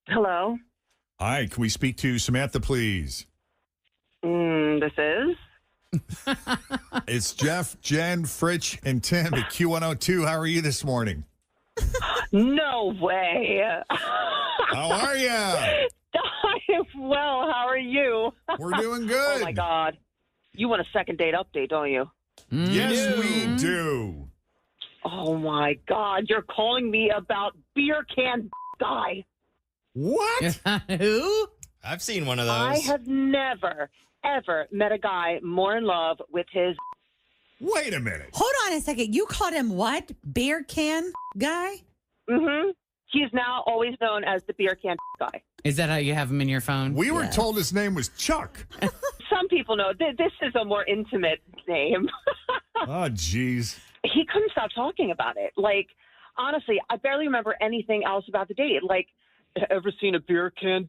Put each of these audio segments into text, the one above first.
Hello. Hi, can we speak to Samantha, please? This is? It's Jeff, Jen, Fritch, and Tim at Q102. How are you this morning? No way. How are you? I am well. How are you? We're doing good. Oh, my God. You want a second date update, don't you? Yes, we do. Oh, my God. You're calling me about beer can guy. What? Who? I've seen one of those. I have never, ever met a guy more in love with his. Wait a minute. Hold on a second. You called him what? Beer can guy? Mm-hmm. He's now always known as the beer can guy. Is that how you have him in your phone? We were told his name was Chuck. Some people know. This is a more intimate name. Oh, jeez. He couldn't stop talking about it. Like, honestly, I barely remember anything else about the date. Like, ever seen a beer can?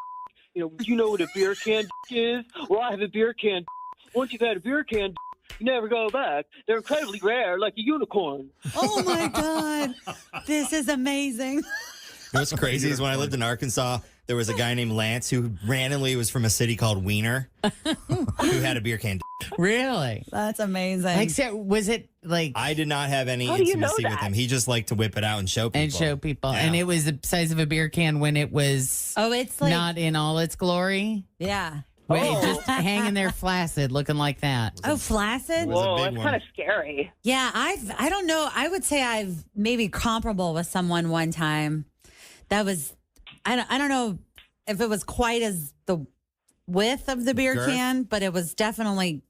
You know what a beer can is? Well, I have a beer can. Once you've had a beer can, you never go back. They're incredibly rare, like a unicorn. Oh, my God. This is amazing. You know what's crazy is when I lived in Arkansas, there was a guy named Lance who randomly was from a city called Wiener who had a beer can. Really? That's amazing. Except, was it like I did not have any How do you know intimacy with that? him. He just liked to whip it out and show people. and show people? Yeah. And it was the size of a beer can when it was Oh, it's like, not in all its glory? yeah. When Oh. it just hanging there flaccid, looking like that. Oh, flaccid? was a Whoa, big it's one. kind of scary. Yeah, I don't know. I would say I've maybe comparable with someone one time that was, I don't know if it was quite as the width of the beer Girth? can, but it was definitely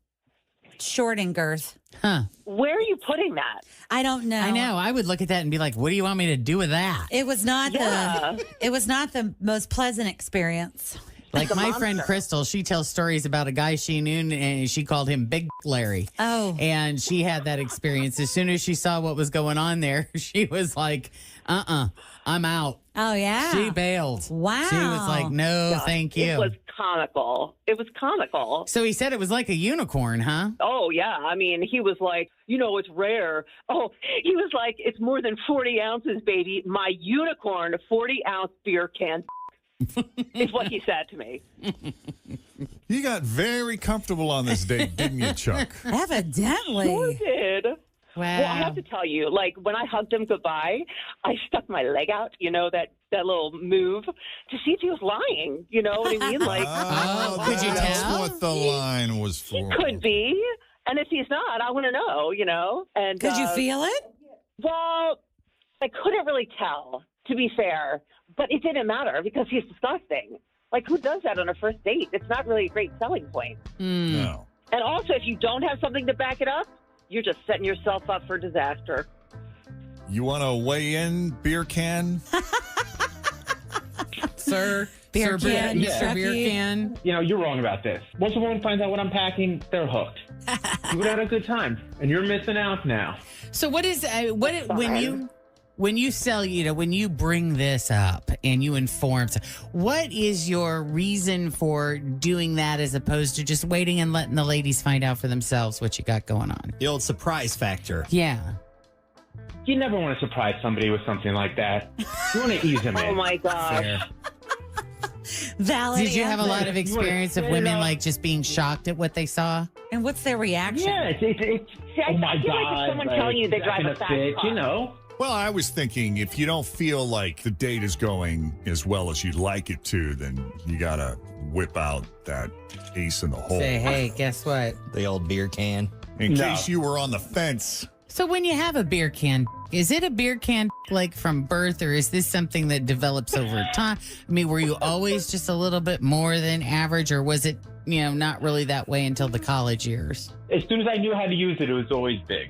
short in girth. Huh. Where are you putting that? I don't know. I know. I would look at that and be like, what do you want me to do with that? It was not Yeah. the most pleasant experience. Like a my monster. friend Crystal, she tells stories about a guy she knew and she called him Big Larry. Oh. And she had that experience. As soon as she saw what was going on there, she was like, I'm out. Oh yeah. She bailed. Wow. She was like, no, God, thank It you. was comical. It was comical. So he said it was like a unicorn, huh? Oh, yeah. I mean, he was like, it's rare. Oh, he was like, it's more than 40 ounces, baby. My unicorn 40-ounce beer can is what he said to me. You got very comfortable on this date, didn't you, Chuck? Sure Evidently. did. Wow. Well, I have to tell you, like, when I hugged him goodbye, I stuck my leg out, that little move, to see if he was lying. You know what I mean? Like, Oh, could you that's tell? what the line was for. could be. And if he's not, I want to know, And Could you feel it? Well, I couldn't really tell, to be fair, but it didn't matter because he's disgusting. Like, who does that on a first date? It's not really a great selling point. No. And also, if you don't have something to back it up, you're just setting yourself up for disaster. You want to weigh in, beer can? Sir, Beer Sir can, Mr. Beer Chucky. Can. You're wrong about this. Once a woman finds out what I'm packing, they're hooked. You would have had a good time, and you're missing out now. So what is when you sell, when you bring this up and you inform, what is your reason for doing that as opposed to just waiting and letting the ladies find out for themselves what you got going on? The old surprise factor. Yeah. You never want to surprise somebody with something like that. You want to ease them in. Oh, my gosh. Fair. Valid. Did you have a answer. lot of experience of women like just being shocked at what they saw? And what's their reaction? Yeah, it's See, I oh my feel like if God. someone telling you they drive a fast car. Well, I was thinking if you don't feel like the date is going as well as you'd like it to, then you got to whip out that ace in the hole. Say, hey, guess what? The old beer can. In No. case you were on the fence. So when you have a beer can, is it a beer can like from birth, or is this something that develops over time? I mean, were you always just a little bit more than average, or was it, not really that way until the college years? As soon as I knew how to use it, it was always big.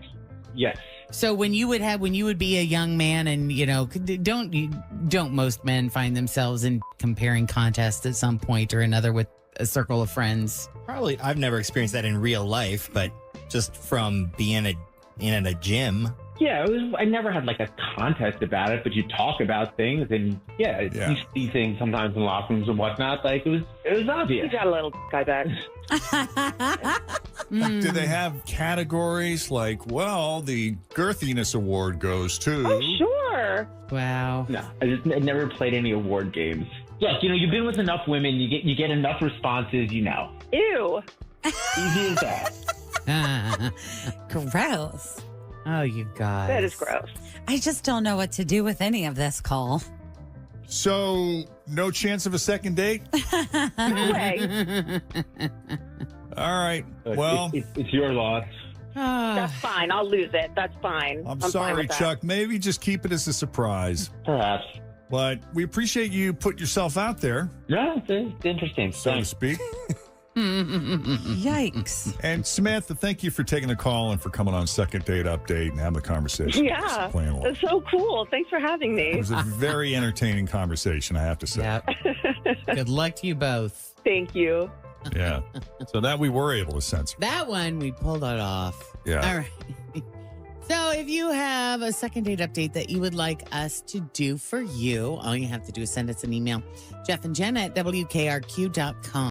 Yes. So when you would be a young man, and don't most men find themselves in comparing contests at some point or another with a circle of friends? Probably, I've never experienced that in real life, but just from being in a gym. Yeah, I never had like a contest about it, but you talk about things, and Yeah. you see things sometimes in locker rooms and whatnot. Like it was You obvious. got a little guy back. Do they have categories like, well, the girthiness award goes to? Oh, sure. Wow. No, I never played any award games. Look, you've been with enough women. You get enough responses. Ew. Easy as that. Gross. Oh, you guys. That is gross. I just don't know what to do with any of this, Cole. So, no chance of a second date? No way. All right. Look, Well, it's your loss. That's fine. I'll lose it. That's fine. I'm fine sorry, with that. Chuck. Maybe just keep it as a surprise. Perhaps. But we appreciate you putting yourself out there, No, it's interesting. so to Thanks. speak. Yikes. And Samantha, thank you for taking the call and for coming on Second Date Update and having the conversation. Yeah. It's playing along. That's so cool. Thanks for having It me. was a very entertaining conversation, I have to say. Yep. Good luck to you both. Thank you. Yeah. So that we were able to censor. That one, we pulled it off. Yeah. All right. So if you have a second date update that you would like us to do for you, all you have to do is send us an email, Jeff and Jen at WKRQ.com.